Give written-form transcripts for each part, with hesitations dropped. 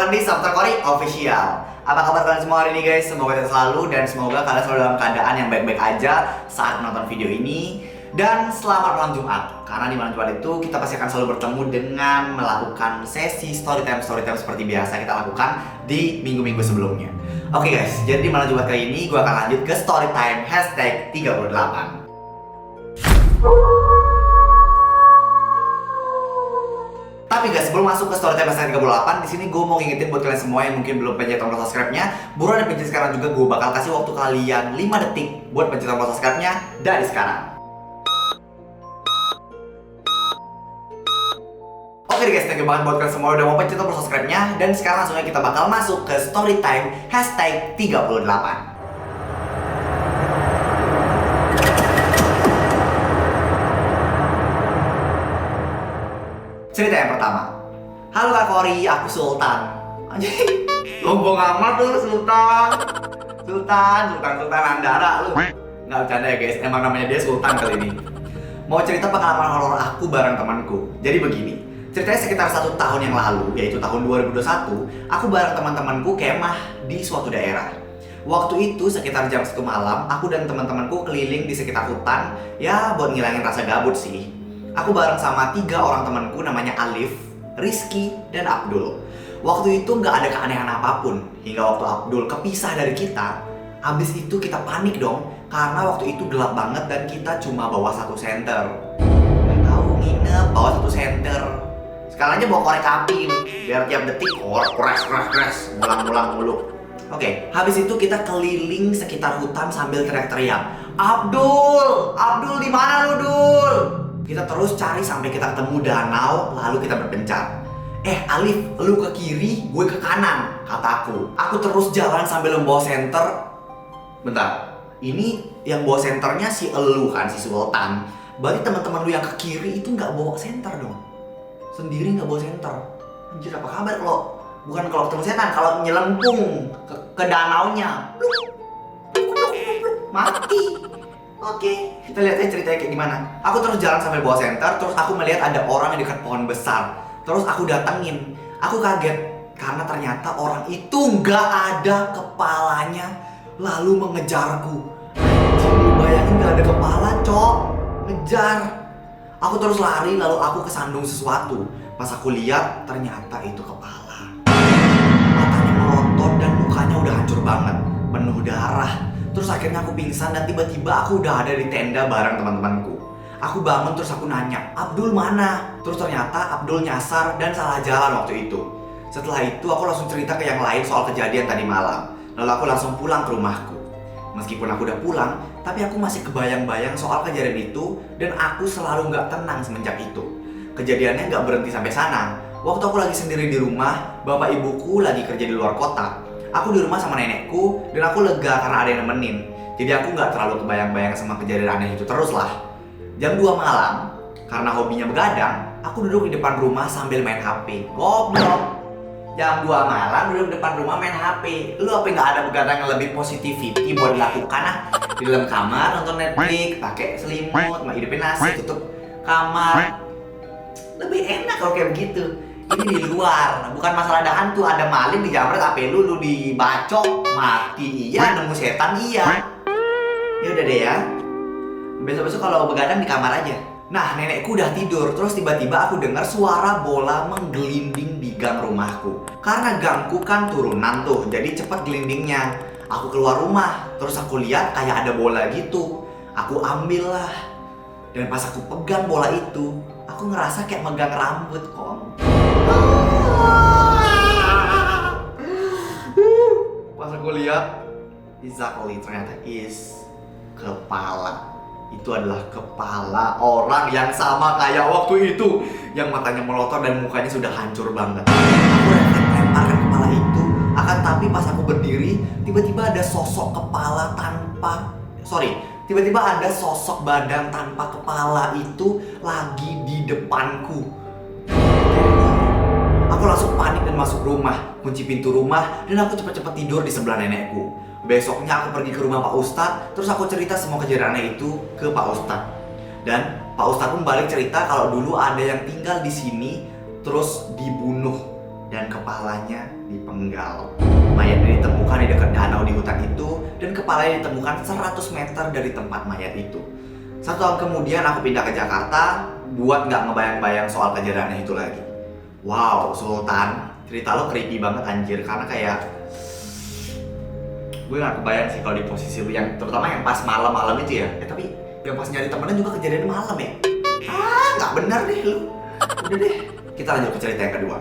datang di Sabter Kori Official. Apa kabar kalian semua hari ini guys? Semoga sehat selalu dan semoga kalian selalu dalam keadaan yang baik-baik aja saat menonton video ini. Dan selamat malam Jumat. Karena di malam Jumat itu kita pasti akan selalu bertemu dengan melakukan sesi storytime seperti biasa kita lakukan di minggu-minggu sebelumnya. Oke guys, jadi di malam Jumat kali ini gue akan lanjut ke storytime #38. Tapi guys, sebelum masuk ke storytime #38, di sini gue mau ngingetin buat kalian semua yang mungkin belum pencet tombol subscribe-nya, buruan pencet sekarang juga. Gue bakal kasih waktu kalian 5 detik buat pencet tombol subscribe-nya dari sekarang. Oke guys, thank you banget buat kalian semua udah mau pencet tombol subscribe-nya. Dan sekarang langsung aja kita bakal masuk ke storytime #38. Cerita yang pertama. Halo Kak Kori, aku Sultan. Anjir, lombong amat tuh Sultan Andara lu. Nggak bercanda ya guys, emang namanya dia Sultan kali ini. Mau cerita pengalaman horor aku bareng temanku. Jadi begini, ceritanya sekitar 1 tahun yang lalu, yaitu tahun 2021, aku bareng teman-temanku kemah di suatu daerah. Waktu itu sekitar jam 1 malam, aku dan teman-temanku keliling di sekitar hutan, ya buat ngilangin rasa gabut sih. Aku bareng sama 3 orang temanku namanya Alif, Rizky, dan Abdul. Waktu itu nggak ada keanehan apapun, hingga waktu Abdul kepisah dari kita. Abis itu kita panik dong, karena waktu itu gelap banget dan kita cuma bawa 1 senter. Nggak tahu nginep bawa 1 senter. Sekalian aja bawa korek api, biar tiap detik kres, ngulang mulu. Oke, habis itu kita keliling sekitar hutan sambil teriak-teriak, Abdul di mana lu Dul? Kita terus cari sampai kita ketemu danau, lalu kita berpencar. Alif, lu ke kiri, gue ke kanan, kataku. Aku terus jalan sambil membawa senter. Bentar, ini yang bawa senternya si elu kan, si Sultan. Berarti teman-teman lu yang ke kiri itu nggak bawa senter dong? Sendiri nggak bawa senter. Anjir, apa kabar bukan kalau ketemu setan, kalau nyelempung ke danaunya. Mati. Oke, kita lihat aja ceritanya kayak gimana. Aku terus jalan sambil bawa senter, terus aku melihat ada orang di dekat pohon besar. Terus aku datengin. Aku kaget karena ternyata orang itu nggak ada kepalanya, lalu mengejarku. Anjir, bayangin nggak ada kepala, cok, ngejar. Aku terus lari, lalu aku kesandung sesuatu. Pas aku lihat, ternyata itu kepala. Matanya melotot dan mukanya udah hancur banget, penuh darah. Terus akhirnya aku pingsan dan tiba-tiba aku udah ada di tenda bareng teman-temanku. Aku bangun terus aku nanya, Abdul mana? Terus ternyata Abdul nyasar dan salah jalan waktu itu. Setelah itu aku langsung cerita ke yang lain soal kejadian tadi malam. Lalu aku langsung pulang ke rumahku. Meskipun aku udah pulang, tapi aku masih kebayang-bayang soal kejadian itu. Dan aku selalu gak tenang semenjak itu. Kejadiannya gak berhenti sampai sana. Waktu aku lagi sendiri di rumah, bapak ibuku lagi kerja di luar kota. Aku di rumah sama nenekku dan aku lega karena ada yang nemenin. Jadi aku nggak terlalu kebayang-bayang sama kejadian aneh itu terus lah. Jam 2 malam, karena hobinya begadang, aku duduk di depan rumah sambil main HP. Goblok. Jam 2 malam duduk di depan rumah main HP. Lu apa nggak ada begadang yang lebih positivity buat dilakukan Di dalam kamar nonton Netflix, pakai selimut, hidupin nasi, tutup kamar. Lebih enak kalau kayak begitu. Ini di luar, bukan masalah ada hantu, ada maling dijamret HP lu dibacok, mati iya, nemu setan iya. Ya udah deh ya. Besok-besok kalau begadang di kamar aja. Nah, nenekku udah tidur, terus tiba-tiba aku dengar suara bola menggelinding di gang rumahku. Karena gangku kan turunan tuh, jadi cepet gelindingnya. Aku keluar rumah, terus aku lihat kayak ada bola gitu. Aku ambil lah. Dan pas aku pegang bola itu, aku ngerasa kayak megang rambut kok. Pas aku lihat, exactly, ternyata is kepala. Itu adalah kepala orang yang sama kayak waktu itu, yang matanya melotot dan mukanya sudah hancur banget. Aku lemparkan kepala itu, akan tapi pas aku berdiri, tiba-tiba ada sosok tiba-tiba ada sosok badan tanpa kepala itu lagi di depanku. Aku langsung panik dan masuk rumah, kunci pintu rumah, dan aku cepet-cepet tidur di sebelah nenekku. Besoknya aku pergi ke rumah Pak Ustadz, terus aku cerita semua kejadiannya itu ke Pak Ustadz. Dan Pak Ustadz pun balik cerita kalau dulu ada yang tinggal di sini, terus dibunuh dan kepalanya dipenggal. Mayat ini ditemukan di dekat danau di hutan itu dan kepalanya ditemukan 100 meter dari tempat mayat itu. 1 tahun kemudian aku pindah ke Jakarta buat nggak ngebayang-bayang soal kejadian itu lagi. Wow, Sultan, cerita lo creepy banget anjir, karena kayak gue gak kebayang sih kalau di posisi lu yang terutama yang pas malam-malam itu ya. Tapi yang pas nyari temennya juga kejadian malam ya. Gak benar deh lu. Udah deh, kita lanjut ke cerita yang kedua.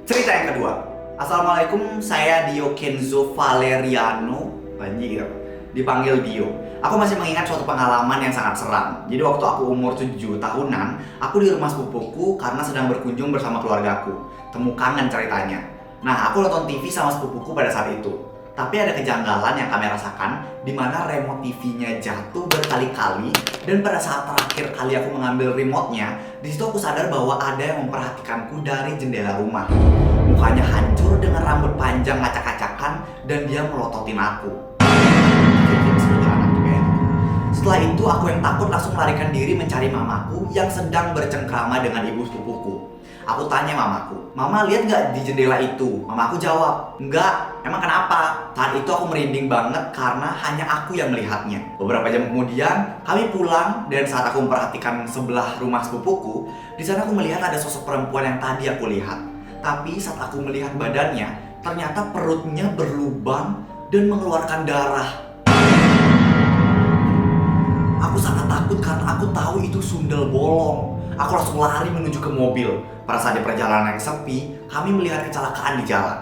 Cerita yang kedua. Assalamualaikum, saya Dio Kenzo Valeriano, banjir, dipanggil Dio. Aku masih mengingat suatu pengalaman yang sangat seram. Jadi waktu aku umur 7 tahunan, aku di rumah sepupuku karena sedang berkunjung bersama keluargaku. Temu kangen ceritanya. Nah, aku nonton TV sama sepupuku pada saat itu. Tapi ada kejanggalan yang kami rasakan, di mana remote TV-nya jatuh berkali-kali. Dan pada saat terakhir kali aku mengambil remote-nya, di situ aku sadar bahwa ada yang memperhatikanku dari jendela rumah. Mukanya hancur dengan rambut panjang acak-acakan dan dia melototin aku. Setelah itu aku yang takut langsung melarikan diri mencari mamaku yang sedang bercengkrama dengan ibu sepupuku. Aku tanya mamaku, "Mama lihat gak di jendela itu?" Mamaku jawab, "Enggak, emang kenapa?" Saat itu aku merinding banget karena hanya aku yang melihatnya. Beberapa jam kemudian kami pulang dan saat aku memperhatikan sebelah rumah sepupuku, di sana aku melihat ada sosok perempuan yang tadi aku lihat. Tapi saat aku melihat badannya, ternyata perutnya berlubang dan mengeluarkan darah. Aku sangat takut karena aku tahu itu sundel bolong. Aku langsung lari menuju ke mobil. Pada saat di perjalanan yang sepi, kami melihat kecelakaan di jalan.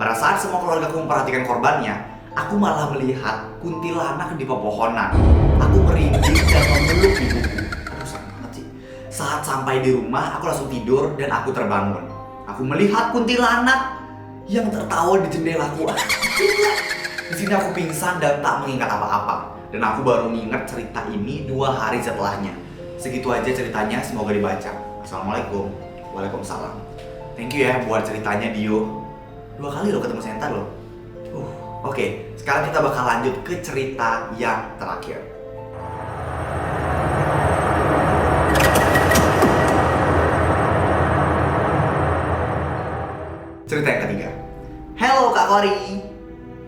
Pada saat semua keluargaku memperhatikan korbannya, aku malah melihat kuntilanak di pepohonan. Aku merinding dan memeluk ibuku. Aduh, sakit banget sih. Saat sampai di rumah, aku langsung tidur dan aku terbangun. Aku melihat kuntilanak yang tertawa di jendelaku. Di sini aku pingsan dan tak mengingat apa-apa. Dan aku baru nginget cerita ini 2 hari setelahnya. Segitu aja ceritanya, semoga dibaca. Assalamualaikum. Waalaikumsalam. Thank you ya buat ceritanya Dio. 2 kali lo ketemu Senta lo. Oke, sekarang kita bakal lanjut ke cerita yang terakhir. Cerita yang ketiga. Halo Kak Kori.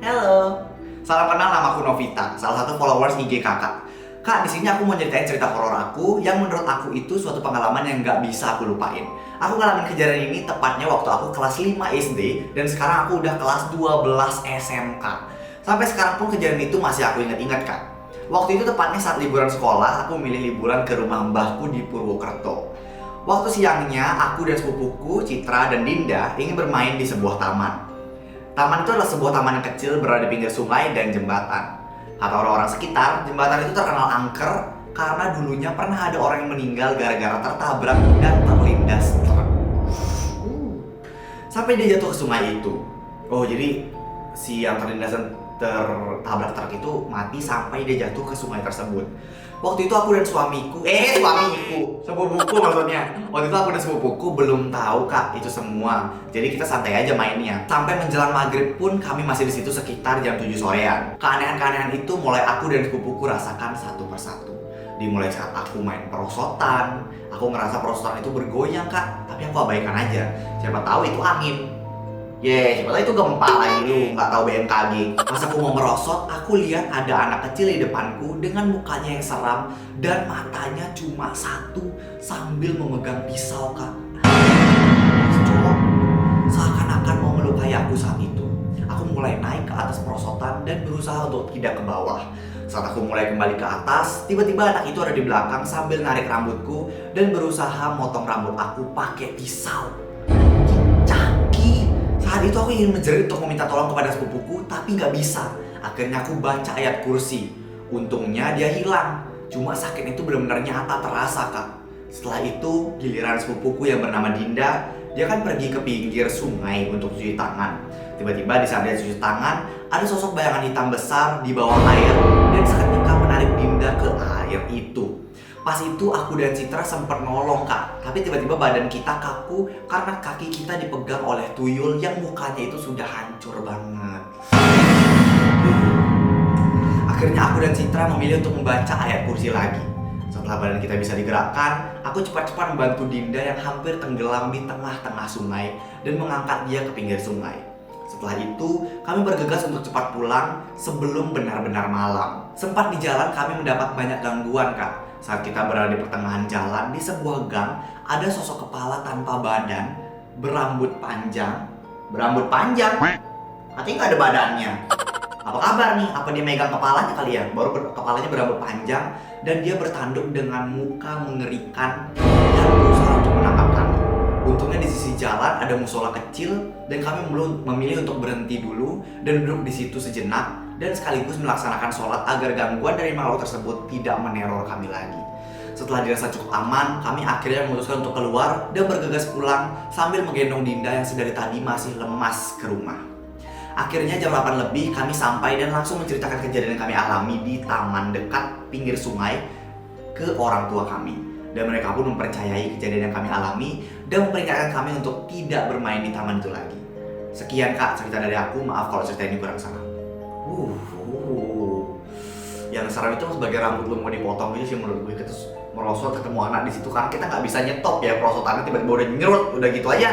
Halo. Salam kenal, namaku Novita, salah satu followers IG kakak. Kak, di sini aku mau ceritain cerita horor aku yang menurut aku itu suatu pengalaman yang nggak bisa aku lupain. Aku ngalamin kejadian ini tepatnya waktu aku kelas 5 SD dan sekarang aku udah kelas 12 SMK. Sampai sekarang pun kejadian itu masih aku ingat-ingat, Kak. Waktu itu tepatnya saat liburan sekolah, aku milih liburan ke rumah mbahku di Purwokerto. Waktu siangnya, aku dan sepupuku, Citra dan Dinda ingin bermain di sebuah taman. Taman itu adalah sebuah taman yang kecil berada di pinggir sungai dan jembatan. Kata orang-orang sekitar, jembatan itu terkenal angker karena dulunya pernah ada orang yang meninggal gara-gara tertabrak dan terlindas truk. Sampai dia jatuh ke sungai itu. Oh, jadi si yang terlindas dan tertabrak truk itu mati sampai dia jatuh ke sungai tersebut. Waktu itu aku dan sepupuku maksudnya. Waktu itu aku dan sepupuku belum tahu Kak itu semua. Jadi kita santai aja mainnya. Sampai menjelang maghrib pun kami masih di situ sekitar jam 7 sorean. Keanehan-keanehan itu mulai aku dan sepupuku rasakan satu persatu. Dimulai saat aku main perosotan, aku ngerasa perosotan itu bergoyang Kak. Tapi aku abaikan aja. Siapa tahu itu angin. Siapa tahu itu gempa lagi lu, nggak tahu BMKG. Pas aku mau merosot, aku lihat ada anak kecil di depanku dengan mukanya yang seram dan matanya cuma satu sambil memegang pisau Kak. Cowok seakan-akan mau melukai aku saat itu. Aku mulai naik ke atas perosotan dan berusaha untuk tidak ke bawah. Saat aku mulai kembali ke atas, tiba-tiba anak itu ada di belakang sambil narik rambutku dan berusaha motong rambut aku pakai pisau. Saat itu aku ingin menjerit untuk meminta tolong kepada sepupuku, tapi nggak bisa. Akhirnya aku baca ayat kursi. Untungnya dia hilang. Cuma sakit itu benar-benar nyata terasa Kak. Setelah itu giliran sepupuku yang bernama Dinda, dia kan pergi ke pinggir sungai untuk cuci tangan. Tiba-tiba di saat dia cuci tangan, ada sosok bayangan hitam besar di bawah air dan seketika menarik Dinda ke air itu. Pas itu aku dan Citra sempat nolong Kak, tapi tiba-tiba badan kita kaku karena kaki kita dipegang oleh tuyul yang mukanya itu sudah hancur banget. Akhirnya aku dan Citra memilih untuk membaca ayat kursi lagi. Setelah badan kita bisa digerakkan, aku cepat-cepat membantu Dinda yang hampir tenggelam di tengah-tengah sungai dan mengangkat dia ke pinggir sungai. Setelah itu, kami bergegas untuk cepat pulang sebelum benar-benar malam. Sempat di jalan kami mendapat banyak gangguan, Kak. Saat kita berada di pertengahan jalan, di sebuah gang, ada sosok kepala tanpa badan, berambut panjang. Berambut panjang? Artinya nggak ada badannya. Apa kabar nih? Apa dia megang kepalanya kali ya? Kepalanya berambut panjang dan dia bertanduk dengan muka mengerikan dan berusaha untuk menangkap kami. Untungnya di sisi jalan ada musola kecil dan kami memilih untuk berhenti dulu dan duduk di situ sejenak dan sekaligus melaksanakan sholat agar gangguan dari makhluk tersebut tidak meneror kami lagi. Setelah dirasa cukup aman, kami akhirnya memutuskan untuk keluar dan bergegas pulang sambil menggendong Dinda yang sedari tadi masih lemas ke rumah. Akhirnya jam 8 lebih kami sampai dan langsung menceritakan kejadian yang kami alami di taman dekat pinggir sungai ke orang tua kami. Dan mereka pun mempercayai kejadian yang kami alami dan memperingatkan kami untuk tidak bermain di taman itu lagi. Sekian Kak cerita dari aku, maaf kalau cerita ini kurang salah. Yang serem itu sebagai rambut lu mau dipotong aja sih menurut gue, terus merosot ketemu anak di situ kan kita nggak bisa nyetop ya perosotannya tiba-tiba udah nyerut udah gitu aja.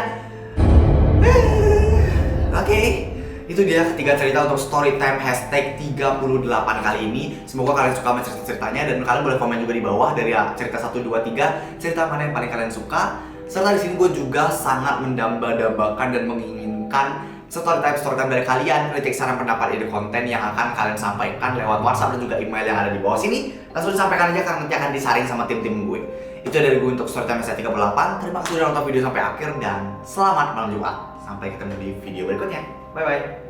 Oke. Itu dia ketiga cerita untuk Storytime hashtag 38 kali ini. Semoga kalian suka sama cerita-ceritanya dan kalian boleh komen juga di bawah dari cerita 1, 2, 3 cerita mana yang paling kalian suka. Serta di sini gue juga sangat mendamba-dambakan dan menginginkan storytime dari kalian, kritik, saran, pendapat, ide konten yang akan kalian sampaikan lewat WhatsApp dan juga email yang ada di bawah sini. Langsung disampaikan aja karena nanti akan disaring sama tim-tim gue. Itu dari gue untuk Storytime hashtag 38. Terima kasih sudah nonton video sampai akhir dan selamat malam Jumat. Sampai ketemu di video berikutnya. Bye bye.